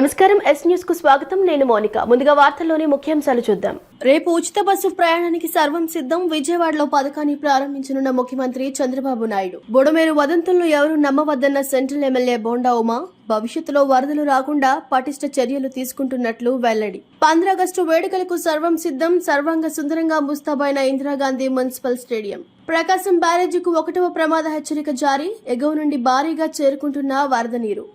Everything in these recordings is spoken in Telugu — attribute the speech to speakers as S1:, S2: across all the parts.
S1: నమస్కారం ఎస్ న్యూస్ కు స్వాగతం. నేను మోనిక. ముందుగా వార్తల్లోని ముఖ్యాంశాలు చూద్దాం. రేపు ఉచిత బస్సు ప్రయాణానికి సర్వం సిద్ధం. విజయవాడలో పథకాన్ని ప్రారంభించనున్న ముఖ్యమంత్రి చంద్రబాబు నాయుడు. బుడమేరు వదంతులను ఎవరూ నమ్మవద్దన్న సెంట్రల్ ఎమ్మెల్యే బోండా ఉమా భవిష్యత్తులో వరదలు రాకుండా పటిష్ట చర్యలు తీసుకుంటున్నట్లు వెల్లడి. 15 ఆగస్టు వేడుకలకు సర్వం సిద్ధం. సర్వాంగ సుందరంగా ముస్తాబైన ఇందిరాగాంధీ మున్సిపల్ స్టేడియం. ప్రకాశం బ్యారేజీకు 1వ ప్రమాద హెచ్చరిక జారీ. ఎగువ నుండి భారీగా చేరుకుంటున్న వరద నీరు.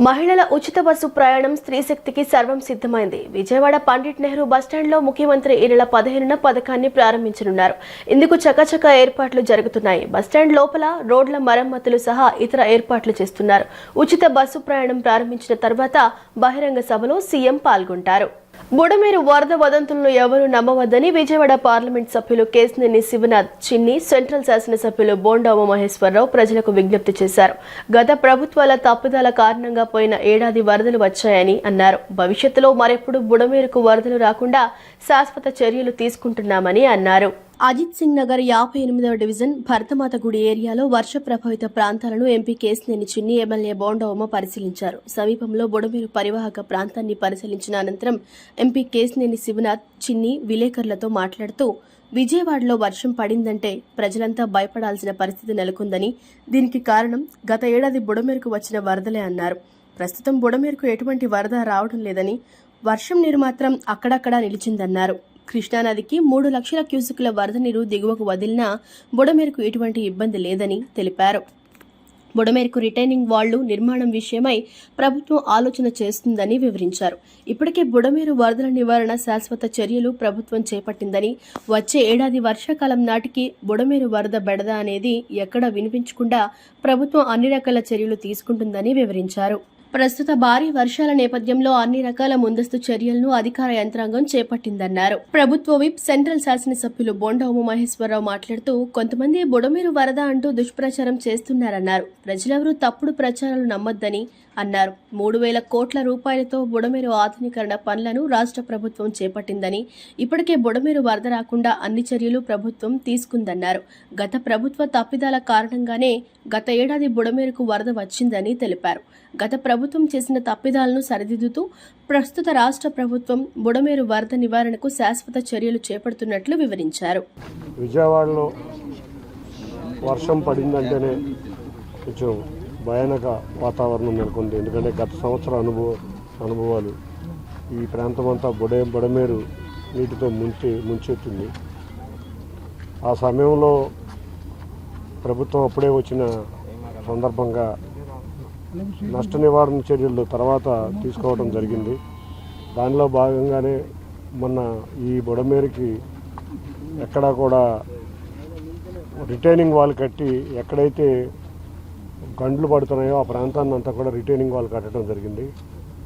S1: మహిళల ఉచిత బస్సు ప్రయాణం స్త్రీశక్తికి సర్వం సిద్ధమైంది. విజయవాడ పండిట్ నెహ్రూ బస్టాండ్లో ముఖ్యమంత్రి ఈ నెల 15న పథకాన్ని ప్రారంభించనున్నారు. ఇందుకు చకచక ఏర్పాట్లు జరుగుతున్నాయి. బస్టాండ్ లోపల రోడ్ల మరమ్మతులు సహా ఇతర ఏర్పాట్లు చేస్తున్నారు. ఉచిత బస్సు ప్రయాణం ప్రారంభించిన తర్వాత బహిరంగ సభలో సీఎం పాల్గొంటారు. బుడమేరు వరద వదంతులను ఎవరూ నమ్మవద్దని విజయవాడ పార్లమెంట్ సభ్యులు కేశినేని శివనాథ్ చిన్ని, సెంట్రల్ శాసనసభ్యులు బోండా ఉమామహేశ్వరరావు ప్రజలకు విజ్ఞప్తి చేశారు. గత ప్రభుత్వాల తప్పిదాల కారణంగా పోయిన ఏడాది వరదలు వచ్చాయని అన్నారు. భవిష్యత్తులో మరెప్పుడు బుడమేరుకు వరదలు రాకుండా శాశ్వత చర్యలు తీసుకుంటున్నామని అన్నారు. అజిత్ సింగ్ నగర్ 58వ డివిజన్ భరతమాత గుడి ఏరియాలో వర్ష ప్రభావిత ప్రాంతాలను ఎంపీ కేశినేని చిన్ని, ఎమ్మెల్యే బోండా ఉమ పరిశీలించారు. సమీపంలో బుడమేరు పరివాహక ప్రాంతాన్ని పరిశీలించిన అనంతరం ఎంపీ కేశినేని శివనాథ్ చిన్ని విలేకరులతో మాట్లాడుతూ విజయవాడలో వర్షం పడిందంటే ప్రజలంతా భయపడాల్సిన పరిస్థితి నెలకొందని, దీనికి కారణం గత ఏడాది బుడమేరుకు వచ్చిన వరదలే అన్నారు. ప్రస్తుతం బుడమేరుకు ఎటువంటి వరద రావడం లేదని, వర్షం నీరు మాత్రం అక్కడక్కడా నిలిచిందన్నారు. కృష్ణానదికి 3 లక్షల క్యూసెక్కుల వరద నీరు దిగువకు వదిలినా బుడమేరుకు ఎటువంటి ఇబ్బంది లేదని తెలిపారు. బుడమేరుకు రిటైనింగ్ వాళ్లు నిర్మాణం విషయమై ప్రభుత్వం ఆలోచన చేస్తుందని వివరించారు. ఇప్పటికే బుడమేరు వరదల నివారణ శాశ్వత చర్యలు ప్రభుత్వం చేపట్టిందని, వచ్చే ఏడాది వర్షాకాలం నాటికి బుడమేరు వరద బెడద అనేది ఎక్కడా వినిపించకుండా ప్రభుత్వం అన్ని రకాల చర్యలు తీసుకుంటుందని వివరించారు. ప్రస్తుత భారీ వర్షాల నేపథ్యంలో అన్ని రకాల ముందస్తు చర్యలను అధికార యంత్రాంగం చేపట్టిందన్నారు. ప్రభుత్వ విప్ సెంట్రల్ శాసనసభ్యులు బోండా ఉమామహేశ్వరరావు మాట్లాడుతూ కొంతమంది బుడమేరు వరద అంటూ దుష్ప్రచారం చేస్తున్నారన్నారు. ప్రజలెవరూ తప్పుడు ప్రచారాలు నమ్మొద్దని అన్నారు. 3,000 కోట్ల రూపాయలతో బుడమేరు ఆధునీకరణ పనులను రాష్ట్ర ప్రభుత్వం చేపట్టిందని, ఇప్పటికే బుడమేరు వరద రాకుండా అన్ని చర్యలు ప్రభుత్వం తీసుకుందన్నారు. గత ప్రభుత్వ తప్పిదాల కారణంగానే గత ఏడాది బుడమేరుకు వరద వచ్చిందని తెలిపారు. గత ప్రభుత్వం చేసిన తప్పిదాలను సరిదిద్దుతూ ప్రస్తుత రాష్ట్ర ప్రభుత్వం బుడమేరు వరద నివారణకు శాశ్వత చర్యలు చేపడుతున్నట్లు వివరించారు.
S2: విజయవాడలో వర్షం పడిందంటేనే కొంచెం భయానక వాతావరణం నెలకొంది. ఎందుకంటే గత సంవత్సర అనుభవాలు ఈ ప్రాంతం అంతా బుడమేరు నీటితో ముంచెత్తింది. ఆ సమయంలో ప్రభుత్వం అప్పుడే వచ్చిన సందర్భంగా నష్ట నివారణ చర్యలు తర్వాత తీసుకోవడం జరిగింది. దానిలో భాగంగానే మొన్న ఈ బుడమేరుకి ఎక్కడా కూడా రిటైనింగ్ వాల్ కట్టి ఎక్కడైతే గండ్లు పడుతున్నాయో ఆ ప్రాంతాన్ని అంతా కూడా రిటైనింగ్ వాల్ కట్టడం జరిగింది.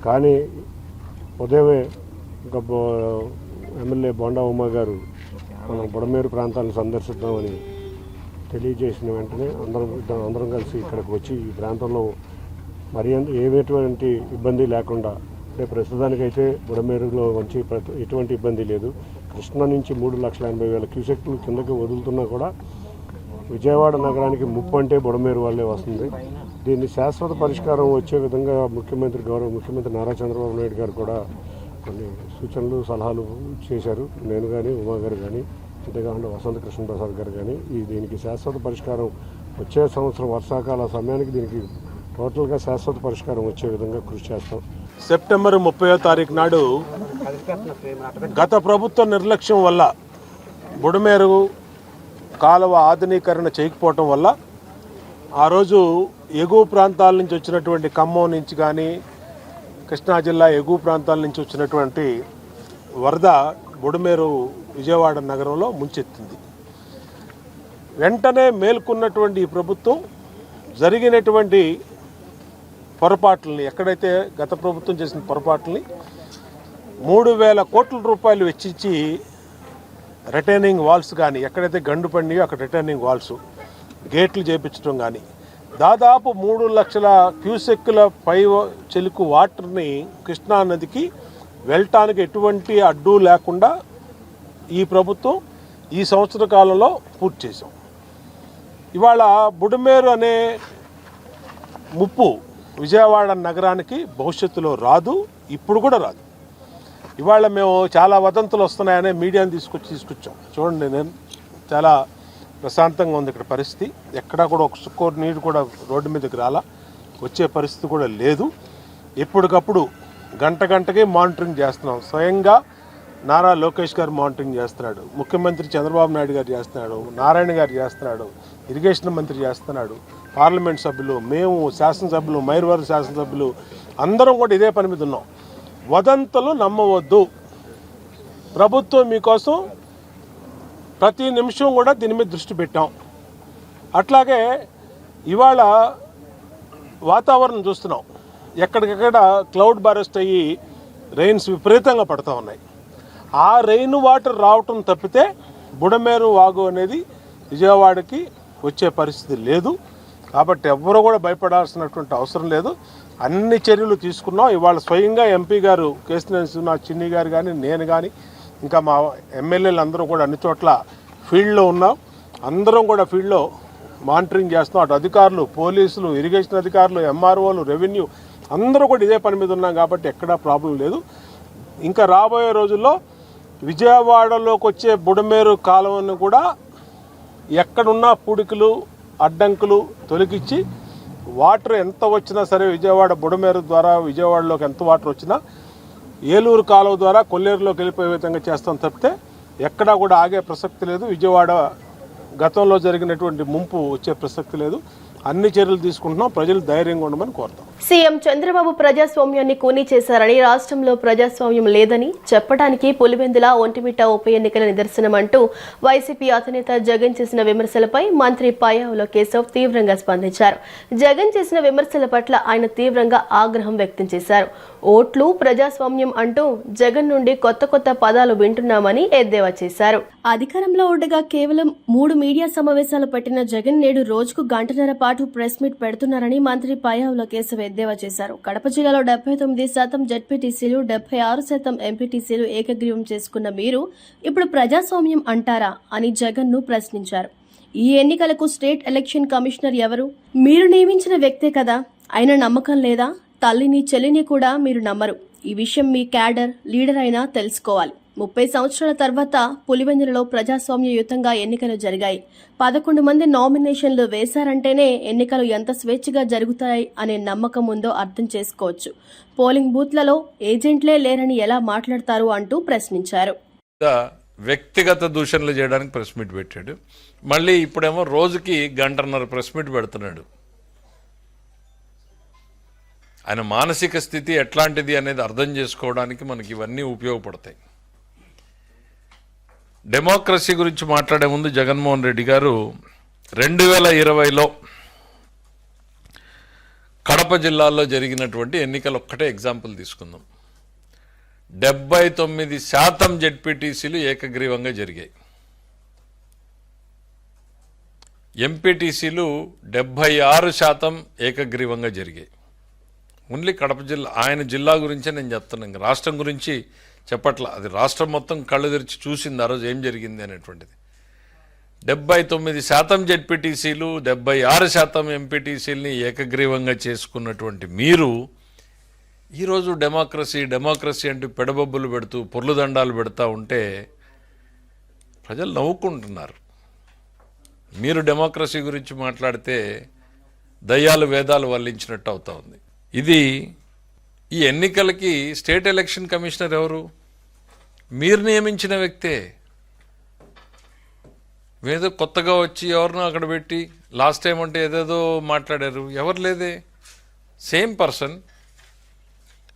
S2: కానీ ఉదయమే ఎమ్మెల్యే బోండా ఉమా గారు మనం బుడమేరు ప్రాంతాలను సందర్శిద్దామని తెలియజేసిన వెంటనే అందరం కలిసి ఇక్కడికి వచ్చి ఈ ప్రాంతంలో మరి ఏటువంటి ఇబ్బంది లేకుండా, అంటే ప్రస్తుతానికైతే బుడమేరులో వచ్చి ఎటువంటి ఇబ్బంది లేదు. కృష్ణా నుంచి 3,80,000 క్యూసెక్లు కిందకి వదులుతున్నా కూడా విజయవాడ నగరానికి ముప్పు అంటే బుడమేరు వాళ్ళే వస్తుంది. దీన్ని శాశ్వత పరిష్కారం వచ్చే విధంగా గౌరవ ముఖ్యమంత్రి నారా చంద్రబాబు నాయుడు గారు కూడా కొన్ని సూచనలు సలహాలు చేశారు. నేను కానీ ఉమా గారు కానీ, అంతేకాకుండా వసంత కృష్ణ ప్రసాద్ గారు కానీ దీనికి శాశ్వత పరిష్కారం వచ్చే సంవత్సరం వర్షాకాల సమయానికి దీనికి టోటల్గా శాశ్వత పరిష్కారం వచ్చే విధంగా కృషి చేస్తాం.
S3: సెప్టెంబర్ 30వ తారీఖు నాడు గత ప్రభుత్వ నిర్లక్ష్యం వల్ల బుడమేరు కాలువ ఆధునీకరణ చేయకపోవటం వల్ల ఆ రోజు ఎగువ ప్రాంతాల నుంచి వచ్చినటువంటి ఖమ్మం నుంచి కానీ కృష్ణా జిల్లా ఎగువ ప్రాంతాల నుంచి వచ్చినటువంటి వరద బుడమేరు విజయవాడ నగరంలో ముంచెత్తింది. వెంటనే మేల్కొన్నటువంటి ఈ ప్రభుత్వం జరిగినటువంటి పొరపాట్లని, ఎక్కడైతే గత ప్రభుత్వం చేసిన పొరపాట్లని 3,000 కోట్ల రూపాయలు వెచ్చించి రిటైనింగ్ వాల్స్ కానీ, ఎక్కడైతే గండు పండియో అక్కడ రిటైనింగ్ వాల్స్ గేట్లు చేపించడం కానీ, దాదాపు 3 లక్షల క్యూసెక్కుల పై చెలుకు వాటర్ని కృష్ణా నదికి వెళ్ళటానికి ఎటువంటి అడ్డు లేకుండా ఈ ప్రభుత్వం ఈ సంవత్సర కాలంలో పూర్తి చేశాం. ఇవాళ బుడమేరు అనే ముప్పు విజయవాడ నగరానికి భవిష్యత్తులో రాదు. ఇప్పుడు కూడా రాదు. ఇవాళ మేము చాలా వదంతులు వస్తున్నాయనే మీడియాని తీసుకొచ్చాం. చూడండి, నేను చాలా ప్రశాంతంగా ఉంది ఇక్కడ పరిస్థితి. ఎక్కడా కూడా ఒక చుక్కోరు నీరు కూడా రోడ్డు మీదకి రాలా, వచ్చే పరిస్థితి కూడా లేదు. ఎప్పటికప్పుడు గంటకి మానిటరింగ్ చేస్తున్నాం. స్వయంగా నారా లోకేష్ గారు మానిటరింగ్ చేస్తున్నాడు, ముఖ్యమంత్రి చంద్రబాబు నాయుడు గారు చేస్తున్నాడు, నారాయణ గారు చేస్తున్నాడు, ఇరిగేషన్ మంత్రి చేస్తున్నాడు, పార్లమెంట్ సభ్యులు, మేము శాసనసభ్యులు, మైర్వారు శాసనసభ్యులు అందరం కూడా ఇదే పని మీద ఉన్నాం. వదంతులు నమ్మవద్దు. ప్రభుత్వం మీకోసం ప్రతి నిమిషం కూడా దీని మీద దృష్టి పెట్టాం. అట్లాగే ఇవాళ వాతావరణం చూస్తున్నాం, ఎక్కడికక్కడ క్లౌడ్ బరస్ట్ అయ్యి రెయిన్స్ విపరీతంగా పడుతూ ఉన్నాయి. ఆ రెయిన్ వాటర్ రావటం తప్పితే బుడమేరు వాగు అనేది విజయవాడకి వచ్చే పరిస్థితి లేదు. కాబట్టి ఎవ్వరూ కూడా భయపడాల్సినటువంటి అవసరం లేదు. అన్ని చర్యలు తీసుకున్నాం. ఇవాళ స్వయంగా ఎంపీ గారు కేశినేని శ్రీనివాస్ చిన్ని గారు కానీ, నేను కానీ, ఇంకా మా ఎమ్మెల్యేలు అందరూ కూడా అన్ని చోట్ల ఫీల్డ్లో ఉన్నాం. అందరం కూడా ఫీల్డ్లో మానిటరింగ్ చేస్తున్నాం. అటు అధికారులు, పోలీసులు, ఇరిగేషన్ అధికారులు, ఎంఆర్ఓలు, రెవెన్యూ అందరూ కూడా ఇదే పని మీద ఉన్నాం. కాబట్టి ఎక్కడా ప్రాబ్లం లేదు. ఇంకా రాబోయే రోజుల్లో విజయవాడలోకి వచ్చే బుడమేరు కాలువను కూడా ఎక్కడున్నా పూడికలు, అడ్డంకులు తొలగించి వాటర్ ఎంత వచ్చినా సరే విజయవాడ బుడమేరు ద్వారా విజయవాడలోకి ఎంత వాటర్ వచ్చినా ఏలూరు కాలువ ద్వారా కొల్లేరులోకి వెళ్ళిపోయే విధంగా చేస్తాం తప్పితే ఎక్కడా కూడా ఆగే ప్రసక్తి లేదు. విజయవాడ గతంలో జరిగినటువంటి ముంపు వచ్చే ప్రసక్తి లేదు. అన్ని చర్యలు తీసుకుంటున్నాం. ప్రజలు ధైర్యంగా ఉండమని కోరుతాం.
S1: సీఎం చంద్రబాబు ప్రజాస్వామ్యాన్ని కూనీ చేశారని, రాష్ట్రంలో ప్రజాస్వామ్యం లేదని చెప్పడానికి పులివెందుల, ఒంటిమిట్ట ఉప ఎన్నికల నిదర్శనమంటూ వైసీపీ అధినేత జగన్ చేసిన విమర్శలపై మంత్రి పయ్యావుల కేశవ్ తీవ్రంగా స్పందించారు. జగన్ చేసిన విమర్శల పట్ల ఆయన తీవ్రంగా ఆగ్రహం వ్యక్తం చేశారు. ఓట్లు, ప్రజాస్వామ్యం అంటూ జగన్ నుండి కొత్త పదాలు వింటున్నామని ఎద్దేవా చేశారు. అధికారంలో ఉండగా కేవలం 3 మీడియా సమావేశాలు పెట్టిన జగన్ నేడు రోజుకు గంటన్నర పాటు ప్రెస్ మీట్ పెడుతున్నారని మంత్రి పయ్యావుల కేశవ్ ఎద్దేవా చేశారు. కడప జిల్లాలో 79% జెడ్పీటీసీలు, 76% ఎంపీటీసీలు ఏకగ్రీవం చేసుకున్న మీరు ఇప్పుడు ప్రజాస్వామ్యం అంటారా అని జగన్ ను ప్రశ్నించారు. ఈ ఎన్నికలకు స్టేట్ ఎలక్షన్ కమిషనర్ ఎవరు? మీరు నియమించిన వ్యక్తే కదా. అయినా నమ్మకం లేదా? తల్లిని, చెల్లిని కూడా మీరు నమ్మరు. ఈ విషయం మీ క్యాడర్, లీడర్ అయినా తెలుసుకోవాలి. 30 సంవత్సరాల తర్వాత పులివెందులలో ప్రజాస్వామ్యయుతంగా ఎన్నికలు జరిగాయి. 11 మంది నామినేషన్లు వేశారంటేనే ఎన్నికలు ఎంత స్వేచ్ఛగా జరుగుతాయి అనే నమ్మకం ఉందో అర్థం చేసుకోవచ్చు. పోలింగ్ బూత్లలో ఏజెంట్లే లేరని ఎలా మాట్లాడతారు అంటూ ప్రశ్నించారు.
S4: వ్యక్తిగత దూషణలు చేయడానికి ప్రెస్ మీట్ పెట్టాడు. మళ్ళీ ఇప్పుడేమో రోజుకి గంటన్నర ప్రెస్ మీట్ పెడుతున్నాడు. ఆయన మానసిక స్థితి ఎట్లాంటిది అనేది అర్థం చేసుకోవడానికి మనకి ఇవన్నీ ఉపయోగపడతాయి. డెమోక్రసీ గురించి మాట్లాడే ముందు జగన్మోహన్ రెడ్డి గారు 2020లో కడప జిల్లాలో జరిగినటువంటి ఎన్నికలు ఒక్కటే ఎగ్జాంపుల్ తీసుకుందాం. 79% జెడ్పీటీసీలు ఏకగ్రీవంగా జరిగాయి. ఎంపీటీసీలు 76% ఏకగ్రీవంగా జరిగాయి. ఓన్లీ కడప జిల్లా, ఆయన జిల్లా గురించే నేను చెప్తున్నాను. ఇంకా రాష్ట్రం గురించి చెప్పట్లా. అది రాష్ట్రం మొత్తం కళ్ళు తెరిచి చూసింది ఆ రోజు ఏం జరిగింది అనేటువంటిది. 79% జెడ్పీటీసీలు, 76% ఎంపీటీసీలని ఏకగ్రీవంగా చేసుకున్నటువంటి మీరు ఈరోజు డెమోక్రసీ అంటూ పెడబొబ్బులు పెడుతూ పొర్లు దండాలు పెడతా ఉంటే ప్రజలు నవ్వుకుంటున్నారు. మీరు డెమోక్రసీ గురించి మాట్లాడితే దయ్యాలు వేదాలు వల్లించినట్టు అవుతా ఉంది. ఇది ఈ ఎన్నికలకి స్టేట్ ఎలక్షన్ కమిషనర్ ఎవరు? మీరు నియమించిన వ్యక్తే. ఏదో కొత్తగా వచ్చి ఎవరినో అక్కడ పెట్టి లాస్ట్ టైం అంటే ఏదేదో మాట్లాడారు. ఎవరు లేదే, సేమ్ పర్సన్.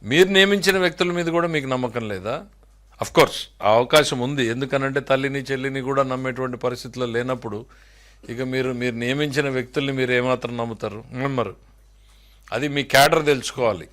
S4: మీరు నియమించిన వ్యక్తుల మీద కూడా మీకు నమ్మకం లేదా? అఫ్కోర్స్ ఆ అవకాశం ఉంది. ఎందుకనంటే తల్లిని, చెల్లిని కూడా నమ్మేటువంటి పరిస్థితుల్లో లేనప్పుడు ఇక మీరు నియమించిన వ్యక్తుల్ని మీరు ఏమాత్రం నమ్ముతారు? నమ్మరు. అది మీ క్యాడర్ తెలుసుకోవాలి.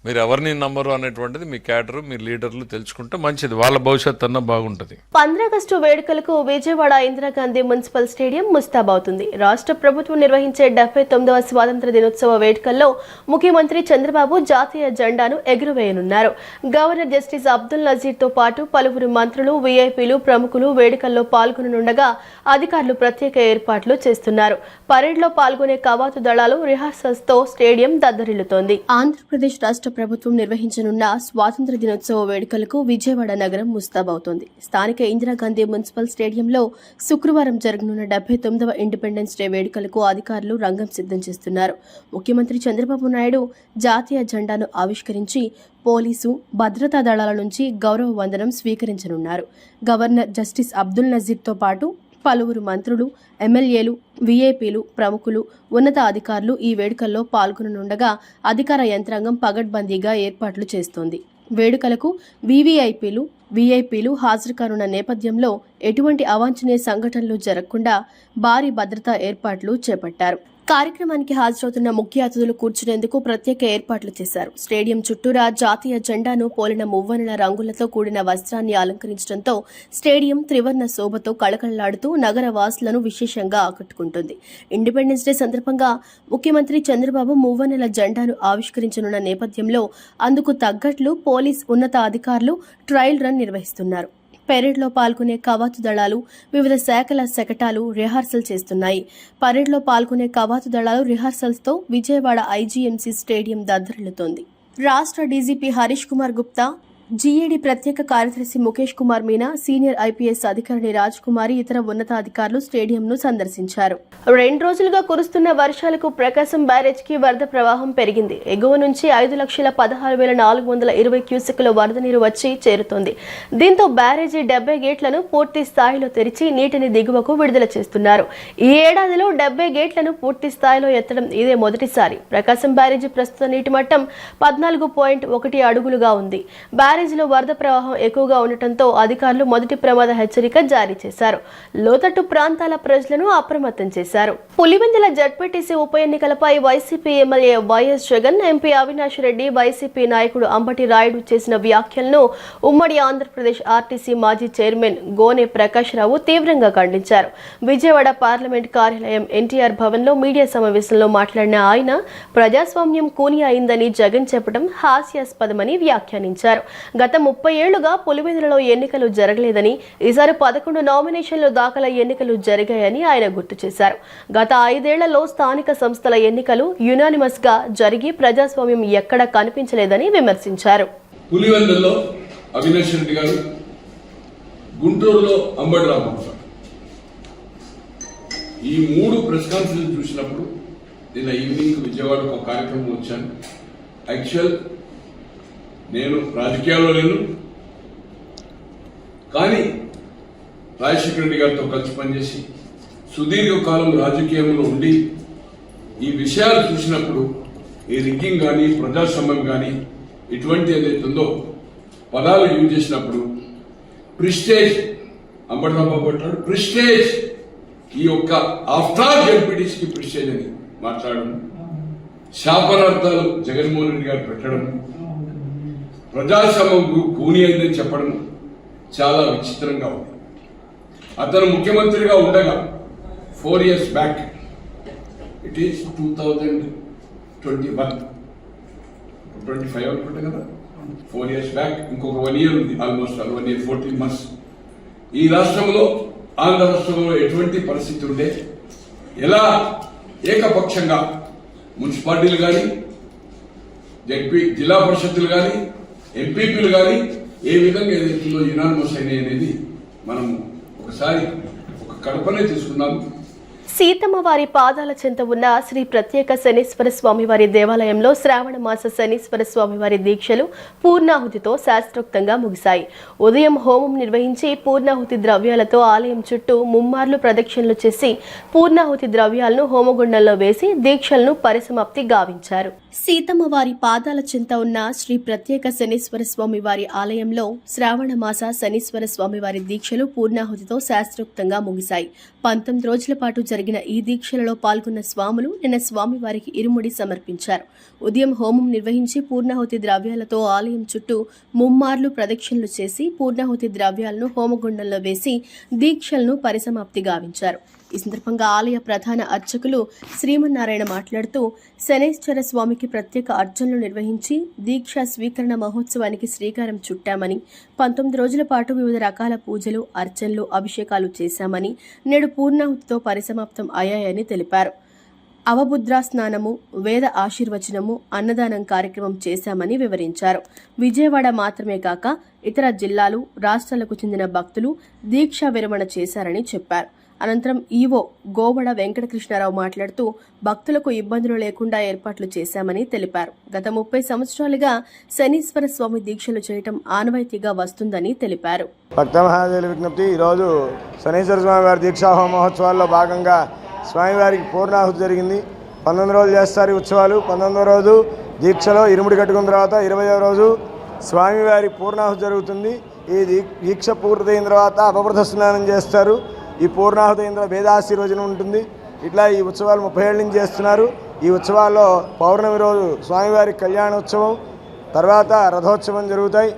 S4: మీరు ఎవరిని నమ్మరు అనేటువంటిది మీ క్యాడర్, మీ లీడర్లు తెలుసుకుంటే మంచిది. వాళ్ళ భవిష్యత్తు అన్న బాగుంటుంది.
S1: 15 ఆగస్టు వేడుకలకు విజయవాడ ఇందిరాగాంధీ మున్సిపల్ స్టేడియం ముస్తాబవుతుంది. రాష్ట్ర ప్రభుత్వం నిర్వహించే 79వ స్వాతంత్ర దినోత్సవ వేడుకల్లో ముఖ్యమంత్రి చంద్రబాబు జాతీయ జెండాను ఎగురవేయనున్నారు. గవర్నర్ జస్టిస్ అబ్దుల్ నజీర్తో పాటు పలువురు మంత్రులు, వీఐపీలు, ప్రముఖులు వేడుకల్లో పాల్గొననుండగా అధికారులు ప్రత్యేక ఏర్పాట్లు చేస్తున్నారు. పరేడ్లో పాల్గొనే కవాతు దళాలు రిహార్సల్స్ తో స్టేడియం దద్దరిల్లుతోంది. ఆంధ్రప్రదేశ్ రాష్ట్ర ప్రభుత్వం నిర్వహించనున్న స్వాతంత్ర దినోత్సవ వేడుకలకు విజయవాడ నగరం ముస్తాబవుతోంది. స్థానిక ఇందిరాగాంధీ మున్సిపల్ స్టేడియంలో శుక్రవారం జరగనున్న 79వ ఇండిపెండెన్స్ డే వేడుకలకు అధికారులు రంగం సిద్ధం చేస్తున్నారు. ముఖ్యమంత్రి చంద్రబాబు నాయుడు జాతీయ జెండాను ఆవిష్కరించి పోలీసు, భద్రతా దళాల నుంచి గౌరవ వందనం స్వీకరించనున్నారు. గవర్నర్ జస్టిస్ అబ్దుల్ నజీర్తో పాటు పలువురు మంత్రులు, ఎమ్మెల్యేలు, వీఐపీలు, ప్రముఖులు, ఉన్నత అధికారులు ఈ వేడుకల్లో పాల్గొననుండగా అధికార యంత్రాంగం పగడ్బందీగా ఏర్పాట్లు చేస్తోంది. వేడుకలకు వీఐపీలు హాజరు కానున్న నేపథ్యంలో ఎటువంటి అవాంఛనీయ సంఘటనలు జరగకుండా భారీ భద్రతా ఏర్పాట్లు చేపట్టారు. కార్యక్రమానికి హాజరవుతున్న ముఖ్య అతిథులు కూర్చునేందుకు ప్రత్యేక ఏర్పాట్లు చేశారు. స్టేడియం చుట్టూరా జాతీయ జెండాను పోలిన మువ్వనెల రంగులతో కూడిన వస్త్రాన్ని అలంకరించడంతో స్టేడియం త్రివర్ణ శోభతో కళకళలాడుతూ నగర వాసులను విశేషంగా ఆకట్టుకుంటుంది. ఇండిపెండెన్స్ డే సందర్భంగా ముఖ్యమంత్రి చంద్రబాబు మువ్వనెల జెండాను ఆవిష్కరించనున్న నేపథ్యంలో అందుకు తగ్గట్లు పోలీస్ ఉన్నత అధికారులు ట్రయల్ రన్ నిర్వహిస్తున్నారు. పెరేడ్లో పాల్గొనే కవాతు దళాలు వివిధ శాఖల శకటాలు రిహార్సల్ చేస్తున్నాయి. పరేడ్లో పాల్గొనే కవాతు దళాలు రిహార్సల్స్తో విజయవాడ ఐజీఎంసీ స్టేడియం దద్దరిల్లుతోంది. రాష్ట్ర డీజీపీ హరీష్ కుమార్ గుప్తా, జీఏడీ ప్రత్యేక కార్యదర్శి ముఖేష్ కుమార్ మీనా, సీనియర్ ఐపీఎస్ అధికారిని రాజ్ కుమారి, ఇతర ఉన్నతాధికారులు స్టేడియంను సందర్శించారు. 2 రోజులుగా కురుస్తున్న వర్షాలకు ప్రకాశం బ్యారేజ్కి వరద ప్రవాహం పెరిగింది. ఎగువ నుంచి 5,16,420 క్యూసెక్కుల వరద నీరు వచ్చి చేరుతోంది. దీంతో బ్యారేజీ 70 గేట్లను పూర్తి స్థాయిలో తెరిచి నీటిని దిగువకు విడుదల చేస్తున్నారు. ఈ ఏడాదిలో 70 గేట్లను పూర్తి స్థాయిలో ఎత్తడం ఇదే మొదటిసారి. ప్రకాశం బ్యారేజీ ప్రస్తుత నీటి మట్టం 14.1 అడుగులుగా ఉంది. బ్యారేజీలో వరద ప్రవాహం ఎక్కువగా ఉండటంతో అధికారులు మొదటి ప్రమాద హెచ్చరిక జారీ చేశారు. లోతట్టు ప్రాంతాల ప్రజలను అప్రమత్తం చేశారు. పులివెందుల జడ్పీటీసీ ఉప ఎన్నికలపై YCP MLA YS Jagan, MP Avinash Reddy, YCP నాయకుడు అంబటి రాయుడు చేసిన వ్యాఖ్యలను ఉమ్మడి ఆంధ్రప్రదేశ్ ఆర్టీసీ మాజీ చైర్మన్ గోనె ప్రకాష్ రావు తీవ్రంగా ఖండించారు. విజయవాడ పార్లమెంట్ కార్యాలయం ఎన్టీఆర్ భవన్లో మీడియా సమావేశంలో మాట్లాడిన ఆయన ప్రజాస్వామ్యం కూని అయిందని జగన్ చెప్పడం హాస్యాస్పదమని వ్యాఖ్యానించారు. గత 30 ఏళ్లుగా పులివెందులలో ఎన్నికలు జరగలేదని, ఈసారి 11 నామినేషన్లు దాఖలై ఎన్నికలు జరిగాయని ఆయన గుర్తు చేశారు. గత 5 ఏళ్లలో స్థానిక సంస్థల ఎన్నికలు యునానిమస్ గా జరిగి ప్రజాస్వామ్యం ఎక్కడా కనిపించలేదని విమర్శించారు.
S5: పులివెందులలో అవినాష్ రెడ్డి గారు, గుంటూరులో అంబటి రాంబాబు గారు, ఈ 3 ప్రెస్ కాన్ఫరెన్స్ చూసినప్పుడు నిన్న ఈవినింగ్ విజయవాడకు ఒక కార్యక్రమం వచ్చాను. యాక్చువల్ నేను రాజకీయాల్లో లేను, కానీ రాజశేఖర రెడ్డి గారితో కలిసి పనిచేసి సుదీర్ఘకాలం రాజకీయంలో ఉండి ఈ విషయాలు చూసినప్పుడు ఈ రిగ్గింగ్ కానీ ప్రజాస్వామ్యం కానీ ఇటువంటి ఏదైతుందో పదాలు యూజ్ చేసినప్పుడు ప్రిస్టేజ్, అంబటి రాంబాబు అంటాడు ప్రిస్టేజ్, ఈ యొక్క ఆఫ్టర్ జడ్పీటీసీకి ప్రిస్టేజ్ అని మాట్లాడడం, శాపనార్థాలు జగన్మోహన్ రెడ్డి గారు పెట్టడం, ప్రజాస్వామ్యం కూని అయిందని చెప్పడం చాలా విచిత్రంగా ఉంది. అతను ముఖ్యమంత్రిగా ఉండగా 4 years బ్యాక్, ఇట్ ఈస్ 2021, 25 అనుకుంటా కదా, 4 years బ్యాక్, ఇంకొక 1 year ఉంది, ఆల్మోస్ట్ 1 year 14 months. ఈ రాష్ట్రంలో, ఆంధ్ర రాష్ట్రంలో ఎటువంటి పరిస్థితి ఉంటే, ఎలా ఏకపక్షంగా మున్సిపాలిటీలు కానీ, జిల్లా పరిషత్తులు కానీ, ఎంపీపీలు కానీ ఏ విధంగా ఏదైతుందో యునానిమస్ అయినాయి అనేది మనం ఒకసారి ఒక కల్పనే తీసుకున్నాం.
S1: సీతమ్మవారి పాదాల చెంత ఉన్న శ్రీ ప్రత్యేక శనీశ్వర స్వామివారి దేవాలయంలో శ్రావణ మాస శనీశ్వర స్వామివారి దీక్షలు పూర్ణాహుతితో శాస్త్రోక్తంగా ముగిశాయి. ఉదయం హోమం నిర్వహించి పూర్ణాహుతి ద్రవ్యాలతో ఆలయం చుట్టూ ముమ్మార్లు ప్రదక్షిణలు చేసి పూర్ణాహుతి ద్రవ్యాలను హోమగుండంలో వేసి దీక్షలను పరిసమాప్తి గావించారు. సీతమ్మవారి పాదాల చెంత ఉన్న శ్రీ ప్రత్యేక శనీశ్వర స్వామివారి ఆలయంలో శ్రావణ మాస శనీశ్వర స్వామివారి దీక్షలు పూర్ణాహుతితో శాస్త్రోక్తంగా ముగిశాయి. 19 రోజుల పాటు జరిగిన ఈ దీక్షలలో పాల్గొన్న స్వాములు నిన్న స్వామివారికి ఇరుముడి సమర్పించారు. ఉదయం హోమం నిర్వహించి పూర్ణాహుతి ద్రవ్యాలతో ఆలయం చుట్టూ ముమ్మార్లు ప్రదక్షిణలు చేసి పూర్ణాహుతి ద్రవ్యాలను హోమగుండంలో వేసి దీక్షలను పరిసమాప్తి గావించారు. ఈ సందర్భంగా ఆలయ ప్రధాన అర్చకులు శ్రీమన్నారాయణ మాట్లాడుతూ శనైశ్వర స్వామికి ప్రత్యేక అర్చనలు నిర్వహించి దీక్షా స్వీకరణ మహోత్సవానికి శ్రీకారం చుట్టామని, 19 రోజుల పాటు వివిధ రకాల పూజలు, అర్చనలు, అభిషేకాలు చేశామని, నేడు పూర్ణాహుతితో పరిసమాప్తం అయ్యాయని తెలిపారు. అవబుద్రా స్నానము, వేద ఆశీర్వచనము, అన్నదానం కార్యక్రమం చేశామని వివరించారు. విజయవాడ మాత్రమే కాక ఇతర జిల్లాలు, రాష్ట్రాలకు చెందిన భక్తులు దీక్షా విరమణ చేశారని చెప్పారు. అనంతరం ఈవో గోవడ వెంకటకృష్ణారావు మాట్లాడుతూ భక్తులకు ఇబ్బందులు లేకుండా ఏర్పాట్లు చేశామని తెలిపారు. గత 30 సంవత్సరాలుగా శనీశ్వర స్వామి దీక్షలు చేయటం ఆనవాయితీగా వస్తుందని తెలిపారు.
S6: భక్త మహాదేవుల విజ్ఞప్తి, ఈరోజు శనీశ్వర స్వామి వారి దీక్షా మహోత్సవాల్లో భాగంగా స్వామివారికి పూర్ణాహుతి జరిగింది. 19 రోజులు చేస్తారు ఈ ఉత్సవాలు. 19వ రోజు దీక్షలో ఇరుముడి కట్టుకున్న తర్వాత 20వ రోజు స్వామివారి పూర్ణాహుతి జరుగుతుంది. ఈ దీక్ష పూర్తయిన తర్వాత అపవృత స్నానం చేస్తారు. ఈ పూర్ణాహుతి అయిన తర్వాత వేదాశీర్వచనం ఉంటుంది. ఇట్లా ఈ ఉత్సవాలు 30 ఏళ్ళ నుంచి చేస్తున్నారు. ఈ ఉత్సవాల్లో పౌర్ణమి రోజు స్వామివారి కళ్యాణోత్సవం, తర్వాత రథోత్సవం జరుగుతాయి.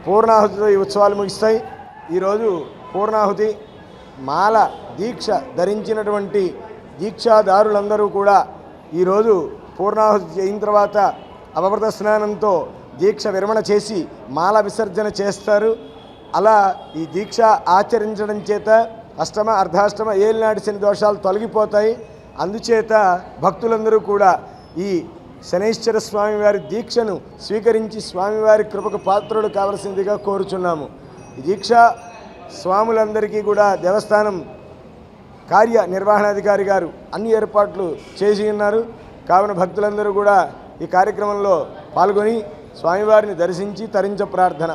S6: పూర్ణాహుతితో ఈ ఉత్సవాలు ముగిస్తాయి. ఈరోజు పూర్ణాహుతి మాల దీక్ష ధరించినటువంటి దీక్షాదారులందరూ కూడా ఈరోజు పూర్ణాహుతి అయిన తర్వాత అపవృత స్నానంతో దీక్ష విరమణ చేసి మాల విసర్జన చేస్తారు. అలా ఈ దీక్ష ఆచరించడం చేత అష్టమ అర్ధాష్టమ ఏలినాటి శని దోషాలు తొలగిపోతాయి. అందుచేత భక్తులందరూ కూడా ఈ శనైశ్వర స్వామివారి దీక్షను స్వీకరించి స్వామివారి కృపకు పాత్రులు కావలసిందిగా కోరుచున్నాము. ఈ దీక్ష స్వాములందరికీ కూడా దేవస్థానం కార్యనిర్వహణాధికారి గారు అన్ని ఏర్పాట్లు చేసి ఉన్నారు. కావున భక్తులందరూ కూడా ఈ కార్యక్రమంలో పాల్గొని స్వామివారిని దర్శించి తరించ ప్రార్థన.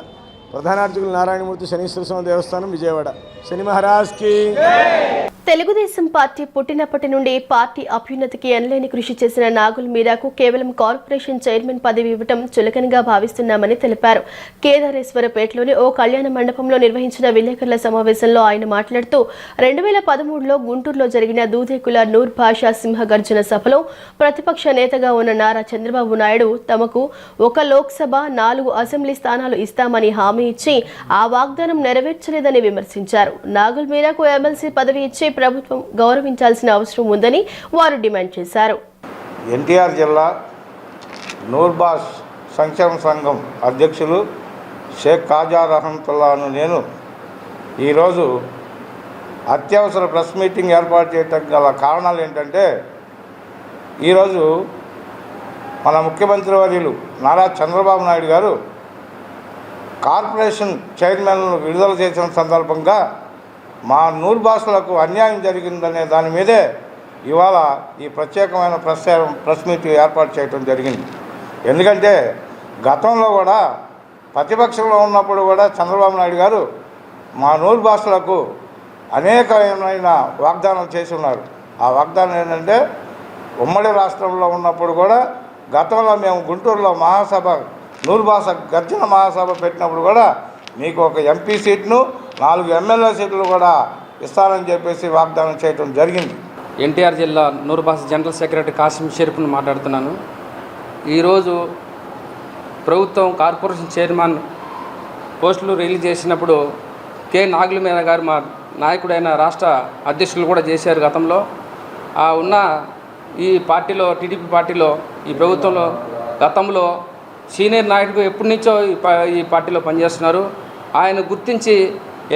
S6: ప్రధానార్చకులు నారాయణమూర్తి, శనీశ్వర స్వామి దేవస్థానం, విజయవాడ. శని మహారాజ్కి.
S1: తెలుగుదేశం పార్టీ పుట్టినప్పటి నుండి పార్టీ అభ్యున్నతికి ఎనలేని కృషి చేసిన నాగుల్ మీరాకు కేవలం కార్పొరేషన్ చైర్మన్ పదవి ఇవ్వడం చులకనగా భావిస్తున్నామని తెలిపారు. కేదారేశ్వరపేటలోని ఓ కళ్యాణ మండపంలో నిర్వహించిన విలేకరుల సమావేశంలో ఆయన మాట్లాడుతూ 2013లో గుంటూరులో జరిగిన దూదేకుల నూర్ భాషా సింహగర్జన సభలో ప్రతిపక్ష నేతగా ఉన్న నారా చంద్రబాబు నాయుడు తమకు 1 లోక్సభ 4 అసెంబ్లీ స్థానాలు ఇస్తామని హామీ ఇచ్చి ఆ వాగ్దానం నెరవేర్చలేదని విమర్శించారు. నాగుల్ మీరాకు ఎమ్మెల్సీ పదవి ఇచ్చి ప్రభుత్వం గౌరవించాల్సిన అవసరం ఉందని వారు డిమాండ్ చేశారు.
S7: ఎన్టీఆర్ జిల్లా నూర్బాస్ సంక్షేమ సంఘం అధ్యక్షులు షేక్ ఖాజా రహమతుల్లాను నేను ఈరోజు అత్యవసర ప్రెస్ మీటింగ్ ఏర్పాటు చేయటం గల కారణాలు ఏంటంటే, ఈరోజు మన ముఖ్యమంత్రి వర్యులు నారా చంద్రబాబు నాయుడు గారు కార్పొరేషన్ చైర్మన్లను విడుదల చేసిన సందర్భంగా మా నూర్బాసులకు అన్యాయం జరిగిందనే దాని మీదే ఇవాళ ఈ ప్రత్యేకమైన ప్రెస్ మీట్ ఏర్పాటు చేయడం జరిగింది. ఎందుకంటే గతంలో కూడా ప్రతిపక్షంలో ఉన్నప్పుడు కూడా చంద్రబాబు నాయుడు గారు మా నూర్బాసులకు అనేకమైన వాగ్దానాలు చేసి ఉన్నారు. ఆ వాగ్దానం ఏంటంటే, ఉమ్మడి రాష్ట్రంలో ఉన్నప్పుడు కూడా గతంలో మేము గుంటూరులో మహాసభ నూర్బాస గర్జన మహాసభ పెట్టినప్పుడు కూడా మీకు 1 ఎంపీ సీట్ను 4 ఎమ్మెల్యే సీట్లు కూడా ఇస్తానని చెప్పేసి వాగ్దానం చేయడం జరిగింది.
S8: ఎన్టీఆర్ జిల్లా నూర్బాస్ జనరల్ సెక్రటరీ కాసిం షరీఫ్ను మాట్లాడుతున్నాను. ఈరోజు ప్రభుత్వం కార్పొరేషన్ చైర్మన్ పోస్టులు రిలీజ్ చేసినప్పుడు కె నాగుల మీరా గారు మా నాయకుడైన రాష్ట్ర అధ్యక్షులు కూడా చేశారు గతంలో. ఉన్న ఈ పార్టీలో, టీడీపీ పార్టీలో, ఈ ప్రభుత్వంలో గతంలో సీనియర్ నాయకుడు ఎప్పటి నుంచో ఈ పార్టీలో పనిచేస్తున్నారు. ఆయన గుర్తించి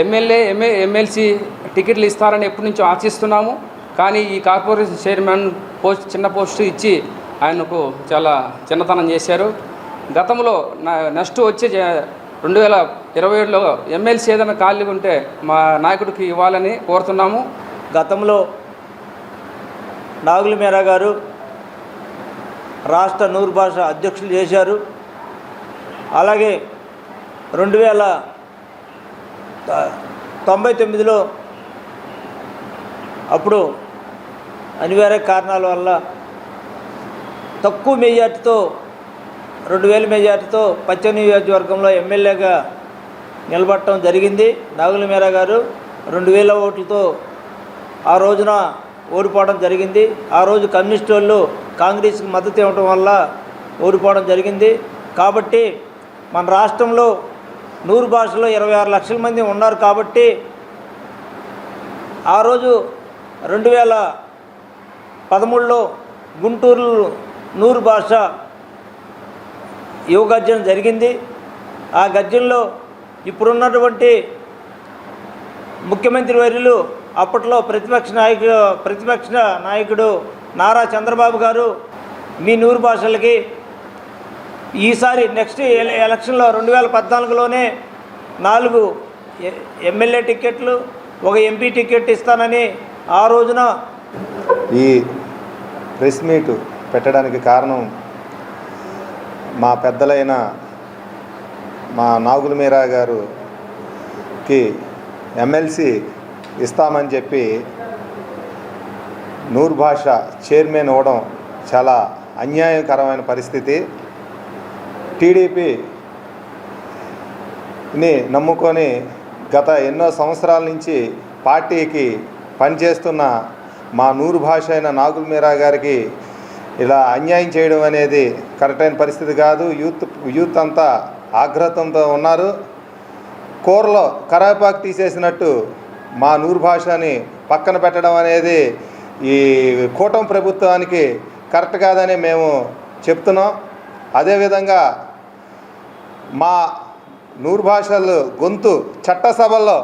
S8: ఎమ్మెల్సీ టికెట్లు ఇస్తారని ఎప్పటి నుంచో ఆశిస్తున్నాము. కానీ ఈ కార్పొరేషన్ చైర్మన్ చిన్న పోస్టు ఇచ్చి ఆయనకు చాలా చిన్నతనం చేశారు. గతంలో నెక్స్ట్ వచ్చే 2027లో ఎమ్మెల్సీ ఏదైనా ఖాళీ ఉంటే మా నాయకుడికి ఇవ్వాలని కోరుతున్నాము.
S9: గతంలో నాగుల మీరా గారు రాష్ట్ర నూర్ భాష అధ్యక్షులు చేశారు. అలాగే 1999లో అప్పుడు అనివార్య కారణాల వల్ల తక్కువ మెజార్టీతో 2000 మెజార్టీతో పశ్చిమ నియోజకవర్గంలో ఎమ్మెల్యేగా నిలబడటం జరిగింది. నాగుల మీరా గారు 2000 ఓట్లతో ఆ రోజున ఓడిపోవడం జరిగింది. ఆ రోజు కమ్యూనిస్ట్ వాళ్ళు కాంగ్రెస్కి మద్దతు ఇవ్వడం వల్ల ఓడిపోవడం జరిగింది. కాబట్టి మన రాష్ట్రంలో నూరు భాషలో 26 లక్షల మంది ఉన్నారు. కాబట్టి ఆ రోజు 2013లో గుంటూరు నూరు భాష యువ గర్జన జరిగింది. ఆ గర్జనలో ఇప్పుడున్నటువంటి ముఖ్యమంత్రి వర్యులు అప్పట్లో ప్రతిపక్ష నాయకుడు నారా చంద్రబాబు గారు మీ నూరు భాషలకి ఈసారి నెక్స్ట్ ఎలక్షన్లో 2014లోనే 4 ఎమ్మెల్యే టికెట్లు, 1 ఎంపీ టికెట్ ఇస్తానని ఆ రోజున
S10: ఈ ప్రెస్ మీట్ పెట్టడానికి కారణం మా పెద్దలైన మా నాగుల మీరా గారికి ఎమ్మెల్సీ ఇస్తామని చెప్పి నూరు భాష చైర్మన్ ఇవ్వడం చాలా అన్యాయకరమైన పరిస్థితి. టీడీపీని నమ్ముకొని గత ఎన్నో సంవత్సరాల నుంచి పార్టీకి పనిచేస్తున్న మా నూరు భాష అయిన నాగుల మీరా గారికి ఇలా అన్యాయం చేయడం అనేది కరెక్ట్ అయిన పరిస్థితి కాదు. యూత్ అంతా ఆగ్రహంతో ఉన్నారు. కూరలో కరాపాకు తీసేసినట్టు మా నూరు భాషని పక్కన పెట్టడం అనేది ఈ కూటమి ప్రభుత్వానికి కరెక్ట్ కాదని మేము చెప్తున్నాం. అదేవిధంగా మా నూరు భాషలు గొంతు చట్టసభల్లో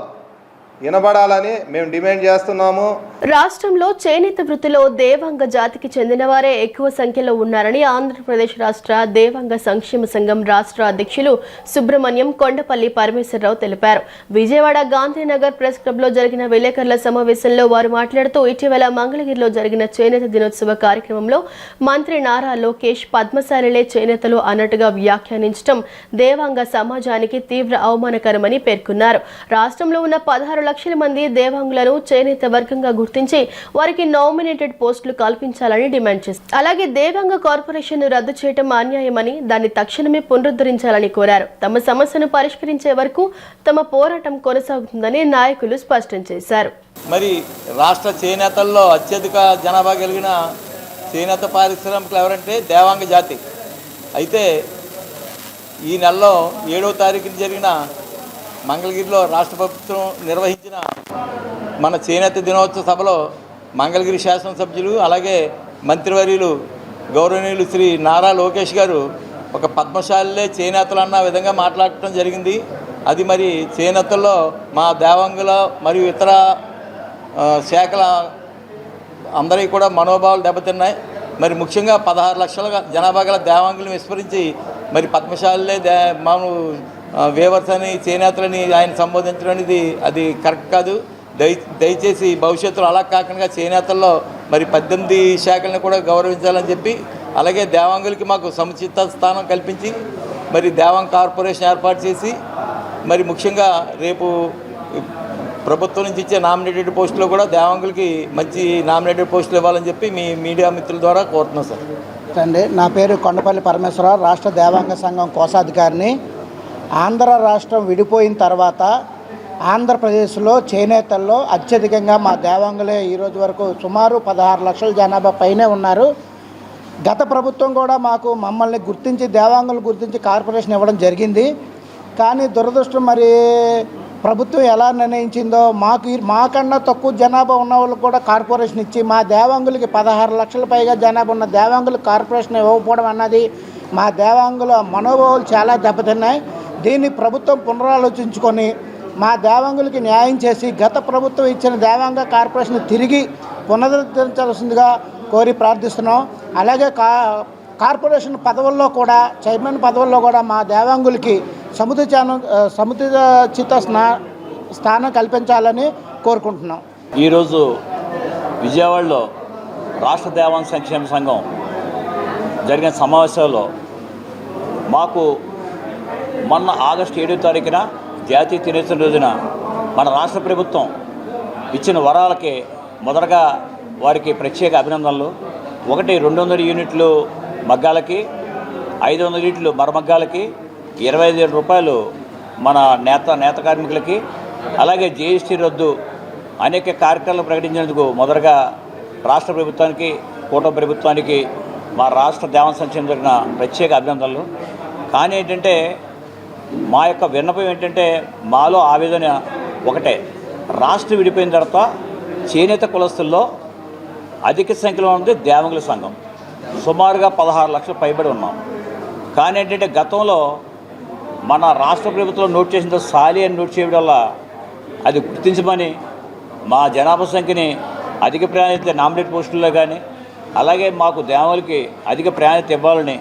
S10: వినబడాలని మేము డిమాండ్ చేస్తున్నాము.
S1: రాష్ట్రంలో చేనేత వృత్తిలో దేవాంగ జాతికి చెందిన వారే ఎక్కువ సంఖ్యలో ఉన్నారని ఆంధ్రప్రదేశ్ రాష్ట్ర దేవాంగ సంక్షేమ సంఘం రాష్ట్ర అధ్యక్షులు సుబ్రహ్మణ్యం కొండపల్లి పరమేశ్వరరావు తెలిపారు. విజయవాడ గాంధీనగర్ ప్రెస్ క్లబ్లో జరిగిన విలేకరుల సమావేశంలో వారు మాట్లాడుతూ ఇటీవల మంగళగిరిలో జరిగిన చేనేత దినోత్సవ కార్యక్రమంలో మంత్రి నారా లోకేష్ పద్మశాలిలే చేనేతలు అన్నట్టుగా వ్యాఖ్యానించడం దేవాంగ సమాజానికి తీవ్ర అవమానకరమని పేర్కొన్నారు. రాష్ట్రంలో ఉన్న 16 లక్షల మంది దేవాంగులను చేనేత వర్గంగా గుర్తించి వారికి నామినేటెడ్ పోస్టులు కల్పించాలని డిమాండ్ చేశారు. అలాగే దేవాంగ కార్పొరేషన్ రద్దు చేయడం అన్యాయమని దాన్ని తక్షణమే పునరుద్ధరించాలని కోరారు. తమ సమస్యను పరిష్కరించే వరకు తమ పోరాటం కొనసాగుతుందని నాయకులు స్పష్టం చేశారు.
S11: మరి రాష్ట్ర చేనేతల్లో అత్యధిక జనాభా కలిగిన చేనేత పారిశ్రామికలు ఎవరంటే దేవాంగ జాతి. అయితే ఈ నెలలో 7వ తారీఖున జరిగిన మంగళగిరిలో రాష్ట్ర ప్రభుత్వం నిర్వహించిన మన చేనేత దినోత్సవ సభలో మంగళగిరి శాసనసభ్యులు అలాగే మంత్రివర్యులు గౌరవనీయులు శ్రీ నారా లోకేష్ గారు ఒక పద్మశాలిలే చేనేతలు అన్న విధంగా మాట్లాడటం జరిగింది. అది మరి చేనేతల్లో మా దేవాంగుల మరియు ఇతర శాఖల అందరికీ కూడా మనోభావాలు దెబ్బతిన్నాయి. మరి ముఖ్యంగా 16 లక్షల జనాభా గల దేవాంగులను విస్మరించి మరి పద్మశాలిలే మాము వేవర్స్ అని చేనేతలని ఆయన సంబోధించడం అనేది అది కరెక్ట్ కాదు. దయచేసి భవిష్యత్తులో అలా కాకుండా చేనేతల్లో మరి 18 శాఖలను కూడా గౌరవించాలని చెప్పి అలాగే దేవాంగులకి మాకు సముచిత స్థానం కల్పించి మరి దేవాంగ కార్పొరేషన్ ఏర్పాటు చేసి మరి ముఖ్యంగా రేపు ప్రభుత్వం నుంచి ఇచ్చే నామినేటెడ్ పోస్టులో కూడా దేవాంగులకి మంచి నామినేటెడ్ పోస్టులు ఇవ్వాలని చెప్పి మీ మీడియా మిత్రుల ద్వారా కోరుతున్నాం సార్.
S12: అండి, నా పేరు కొండపల్లి పరమేశ్వరరావు, రాష్ట్ర దేవాంగ సంఘం కోశాధికారిని. ఆంధ్ర రాష్ట్రం విడిపోయిన తర్వాత ఆంధ్రప్రదేశ్లో చేనేతల్లో అత్యధికంగా మా దేవాంగులే ఈరోజు వరకు సుమారు 16 లక్షల జనాభా పైనే ఉన్నారు. గత ప్రభుత్వం కూడా మమ్మల్ని గుర్తించి దేవాంగులు గుర్తించి కార్పొరేషన్ ఇవ్వడం జరిగింది. కానీ దురదృష్టం మరి ప్రభుత్వం ఎలా నిర్ణయించిందో మాకన్నా తక్కువ జనాభా ఉన్న వాళ్ళకి కూడా కార్పొరేషన్ ఇచ్చి మా దేవాంగులకి 16 లక్షల పైగా జనాభా ఉన్న దేవాంగులకు కార్పొరేషన్ ఇవ్వకపోవడం అన్నది మా దేవాంగుల మనోభావాలు చాలా దెబ్బతిన్నాయి. దీన్ని ప్రభుత్వం పునరాలోచించుకొని మా దేవాంగులకి న్యాయం చేసి గత ప్రభుత్వం ఇచ్చిన దేవాంగ కార్పొరేషన్ తిరిగి పునరుద్ధరించాల్సిందిగా కోరి ప్రార్థిస్తున్నాం. అలాగే కార్పొరేషన్ పదవుల్లో కూడా చైర్మన్ పదవుల్లో కూడా మా దేవాంగులకి సముచిత స్థానం కల్పించాలని కోరుకుంటున్నాం.
S11: ఈరోజు విజయవాడలో రాష్ట్ర దేవాంగ సంక్షేమ సంఘం జరిగిన సమావేశాల్లో మాకు మొన్న ఆగస్టు 7వ తారీఖున జాతీయ దినోత్సవం రోజున మన రాష్ట్ర ప్రభుత్వం ఇచ్చిన వరాలకి మొదటగా వారికి ప్రత్యేక అభినందనలు. 200 యూనిట్లు మగ్గాలకి, 500 యూనిట్లు మరమగ్గాలకి, 25,000 రూపాయలు మన నేత కార్మికులకి, అలాగే జీఎస్టీ రద్దు అనేక కార్యక్రమాలు ప్రకటించినందుకు మొదటగా రాష్ట్ర ప్రభుత్వానికి, కూటమి ప్రభుత్వానికి మా రాష్ట్ర దేవాంగ సంక్షేమం జరిగిన ప్రత్యేక అభినందనలు. కానీ ఏంటంటే మా యొక్క విన్నపం ఏంటంటే మాలో ఆవేదన ఒకటే, రాష్ట్రం విడిపోయిన తర్వాత చేనేత కులస్తుల్లో అధిక సంఖ్యలో ఉంది దేవాంగుల సంఘం. సుమారుగా 16 లక్షలు పైబడి ఉన్నాం. కానీ ఏంటంటే గతంలో మన రాష్ట్ర ప్రభుత్వం నోట్ చేసిన సాలి అని నోట్ చేయడం వల్ల అది గుర్తించమని మా జనాభా సంఖ్యని అధిక ప్రాధాన్యత నామినేట్ పోస్టుల్లో కానీ
S9: అలాగే మాకు దేవాలకి అధిక ప్రాధాన్యత ఇవ్వాలని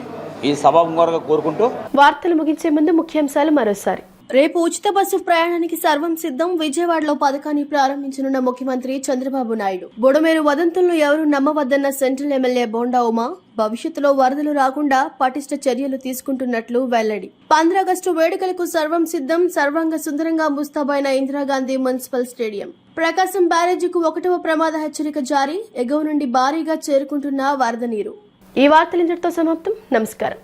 S9: ఈ సభాముఖంగా కోరుకుంటూ
S1: వార్తలు ముగించే ముందు ముఖ్యాంశాలు మరోసారి. రేపు ఉచిత బస్సు ప్రయాణానికి సర్వం సిద్ధం. విజయవాడలో పథకాన్ని ప్రారంభించనున్న ముఖ్యమంత్రి చంద్రబాబు నాయుడు. బుడమేరు వదంతులను ఎవరూ నమ్మవద్దన్న సెంట్రల్ ఎమ్మెల్యే బోండా ఉమా. భవిష్యత్తులో వరదలు రాకుండా పటిష్ట చర్యలు తీసుకుంటున్నట్లు వెల్లడి. 15 ఆగస్టు వేడుకలకు సర్వం సిద్ధం. సర్వాంగ సుందరంగా ముస్తాబైన ఇందిరాగాంధీ మున్సిపల్ స్టేడియం. ప్రకాశం బ్యారేజీకు 1వ ప్రమాద హెచ్చరిక జారీ. ఎగువ నుండి భారీగా చేరుకుంటున్న వరద నీరు. ఈ వార్తలు ఇంతటితో సమాప్తం. నమస్కారం.